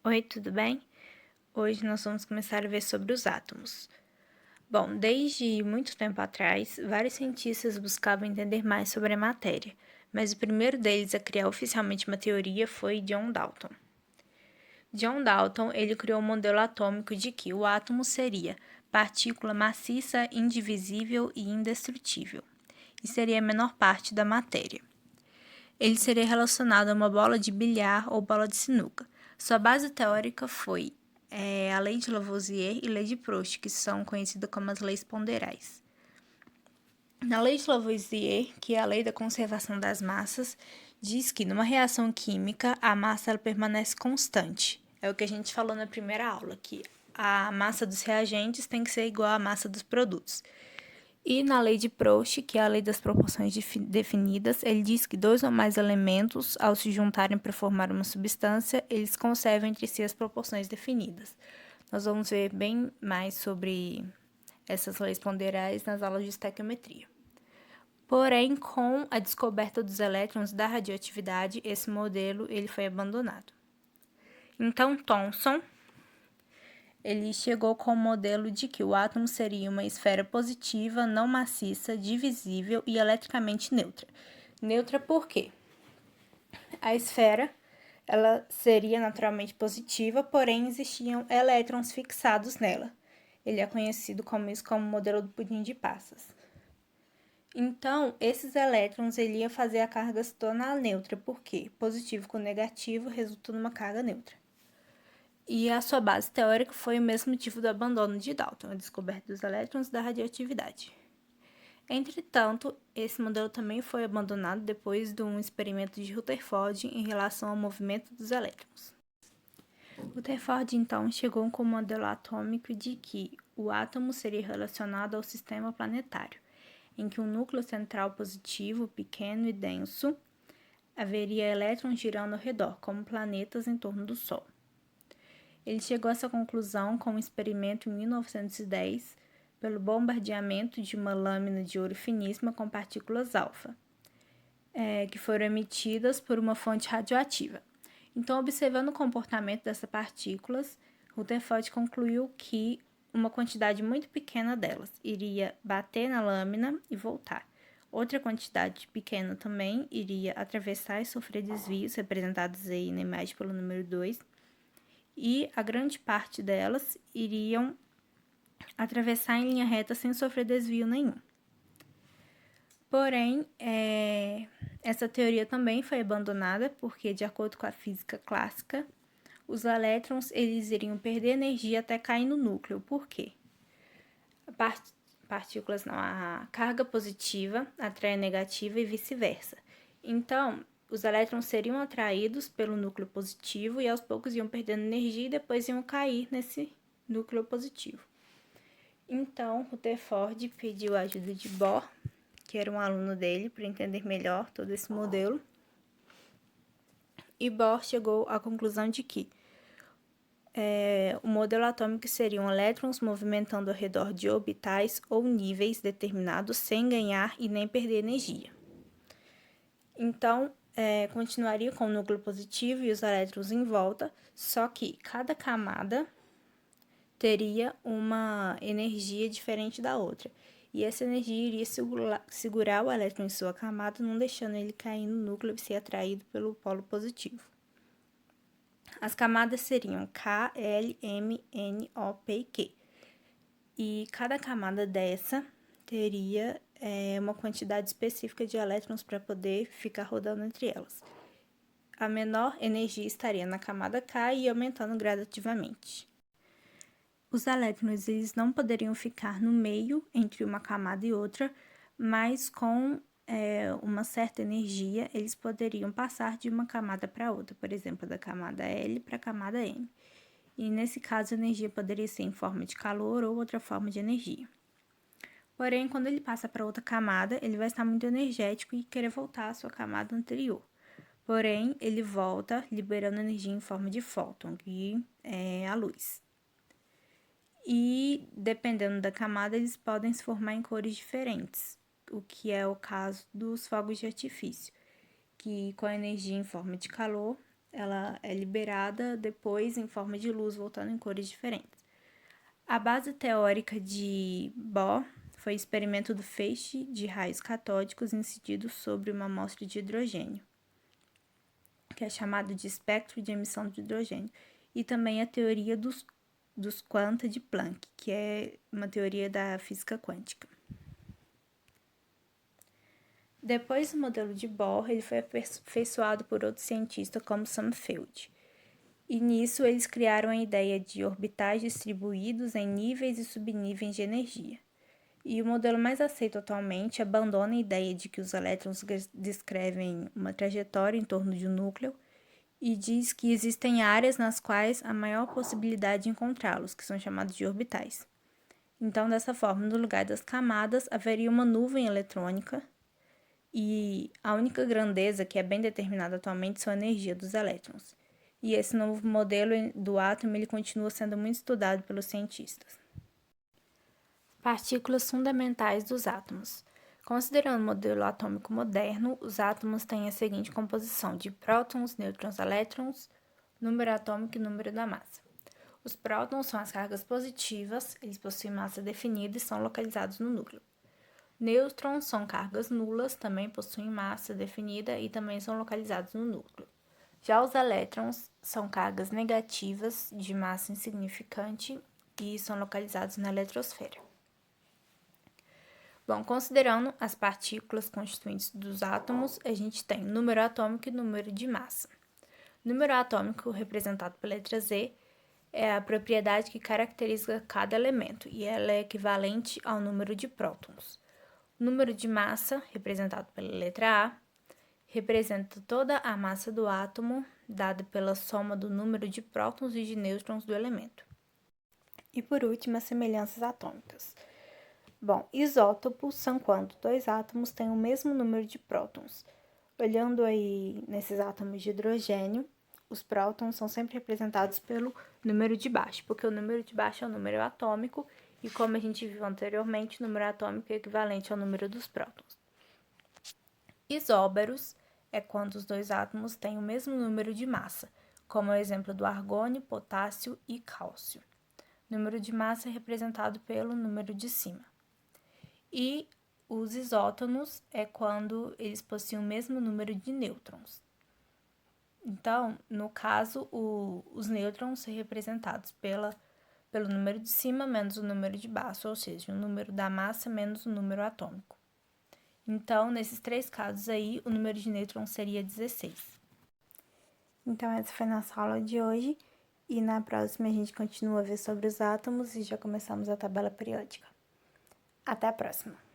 Oi, tudo bem? Hoje nós vamos começar a ver sobre os átomos. Bom, desde muito tempo atrás, vários cientistas buscavam entender mais sobre a matéria, mas o primeiro deles a criar oficialmente uma teoria foi John Dalton. John Dalton, ele criou um modelo atômico de que o átomo seria partícula maciça, indivisível e indestrutível, e seria a menor parte da matéria. Ele seria relacionado a uma bola de bilhar ou bola de sinuca. Sua base teórica foi a lei de Lavoisier e lei de Proust, que são conhecidas como as leis ponderais. Na lei de Lavoisier, que é a lei da conservação das massas, diz que numa reação química a massa ela permanece constante. É o que a gente falou na primeira aula, que a massa dos reagentes tem que ser igual à massa dos produtos. E na lei de Proust, que é a lei das proporções definidas, ele diz que dois ou mais elementos, ao se juntarem para formar uma substância, eles conservam entre si as proporções definidas. Nós vamos ver bem mais sobre essas leis ponderais nas aulas de estequiometria. Porém, com a descoberta dos elétrons da radioatividade, esse modelo ele foi abandonado. Então, Thomson ele chegou com o modelo de que o átomo seria uma esfera positiva, não maciça, divisível e eletricamente neutra. Neutra por quê? A esfera ela seria naturalmente positiva, porém existiam elétrons fixados nela. Ele é conhecido como isso como modelo do pudim de passas. Então, esses elétrons ele ia fazer a carga se tornar neutra, porque positivo com negativo resulta numa carga neutra. E a sua base teórica foi o mesmo motivo do abandono de Dalton, a descoberta dos elétrons da radioatividade. Entretanto, esse modelo também foi abandonado depois de um experimento de Rutherford em relação ao movimento dos elétrons. Rutherford, então, chegou com o modelo atômico de que o átomo seria relacionado ao sistema planetário, em que um núcleo central positivo, pequeno e denso, haveria elétrons girando ao redor, como planetas em torno do Sol. Ele chegou a essa conclusão com um experimento em 1910 pelo bombardeamento de uma lâmina de ouro finíssima com partículas alfa, que foram emitidas por uma fonte radioativa. Então, observando o comportamento dessas partículas, Rutherford concluiu que uma quantidade muito pequena delas iria bater na lâmina e voltar. Outra quantidade pequena também iria atravessar e sofrer desvios, representados aí na imagem pelo número 2, e a grande parte delas iriam atravessar em linha reta sem sofrer desvio nenhum. Porém, essa teoria também foi abandonada porque, de acordo com a física clássica, os elétrons eles iriam perder energia até cair no núcleo. Por quê? A carga positiva atrai a negativa e vice-versa. Então, os elétrons seriam atraídos pelo núcleo positivo e aos poucos iam perdendo energia e depois iam cair nesse núcleo positivo. Então, Rutherford pediu a ajuda de Bohr, que era um aluno dele, para entender melhor todo esse modelo. E Bohr chegou à conclusão de que o modelo atômico seriam elétrons movimentando ao redor de orbitais ou níveis determinados sem ganhar e nem perder energia. Então, continuaria com o núcleo positivo e os elétrons em volta, só que cada camada teria uma energia diferente da outra. E essa energia iria segurar o elétron em sua camada, não deixando ele cair no núcleo e ser atraído pelo polo positivo. As camadas seriam K, L, M, N, O, P e Q. E cada camada dessa teria uma quantidade específica de elétrons para poder ficar rodando entre elas. A menor energia estaria na camada K e aumentando gradativamente. Os elétrons eles não poderiam ficar no meio entre uma camada e outra, mas com uma certa energia eles poderiam passar de uma camada para outra, por exemplo, da camada L para a camada M. E nesse caso a energia poderia ser em forma de calor ou outra forma de energia. Porém, quando ele passa para outra camada, ele vai estar muito energético e querer voltar à sua camada anterior. Porém, ele volta liberando energia em forma de fóton, que é a luz. E, dependendo da camada, eles podem se formar em cores diferentes, o que é o caso dos fogos de artifício, que com a energia em forma de calor, ela é liberada depois em forma de luz, voltando em cores diferentes. A base teórica de Bohr foi o experimento do feixe de raios catódicos incididos sobre uma amostra de hidrogênio, que é chamado de espectro de emissão de hidrogênio, e também a teoria dos quanta de Planck, que é uma teoria da física quântica. Depois do modelo de Bohr, ele foi aperfeiçoado por outros cientistas como Sommerfeld. E nisso eles criaram a ideia de orbitais distribuídos em níveis e subníveis de energia. E o modelo mais aceito atualmente abandona a ideia de que os elétrons descrevem uma trajetória em torno de um núcleo e diz que existem áreas nas quais há maior possibilidade de encontrá-los, que são chamados de orbitais. Então, dessa forma, no lugar das camadas, haveria uma nuvem eletrônica e a única grandeza que é bem determinada atualmente são a energia dos elétrons. E esse novo modelo do átomo ele continua sendo muito estudado pelos cientistas. Partículas fundamentais dos átomos. Considerando o modelo atômico moderno, os átomos têm a seguinte composição de prótons, nêutrons, elétrons, número atômico e número da massa. Os prótons são as cargas positivas, eles possuem massa definida e são localizados no núcleo. Nêutrons são cargas nulas, também possuem massa definida e também são localizados no núcleo. Já os elétrons são cargas negativas de massa insignificante e são localizados na eletrosfera. Bom, considerando as partículas constituintes dos átomos, a gente tem número atômico e número de massa. Número atômico, representado pela letra Z, é a propriedade que caracteriza cada elemento e ela é equivalente ao número de prótons. O número de massa, representado pela letra A, representa toda a massa do átomo, dada pela soma do número de prótons e de nêutrons do elemento. E por último, as semelhanças atômicas. Bom, isótopos são quando dois átomos têm o mesmo número de prótons. Olhando aí nesses átomos de hidrogênio, os prótons são sempre representados pelo número de baixo, porque o número de baixo é o número atômico e, como a gente viu anteriormente, o número atômico é equivalente ao número dos prótons. Isóbaros é quando os dois átomos têm o mesmo número de massa, como é o exemplo do argônio, potássio e cálcio. O número de massa é representado pelo número de cima. E os isótonos é quando eles possuem o mesmo número de nêutrons. Então, no caso, os nêutrons são representados pelo número de cima menos o número de baixo, ou seja, o número da massa menos o número atômico. Então, nesses três casos aí, o número de nêutrons seria 16. Então, essa foi a nossa aula de hoje. E na próxima a gente continua a ver sobre os átomos e já começamos a tabela periódica. Até a próxima!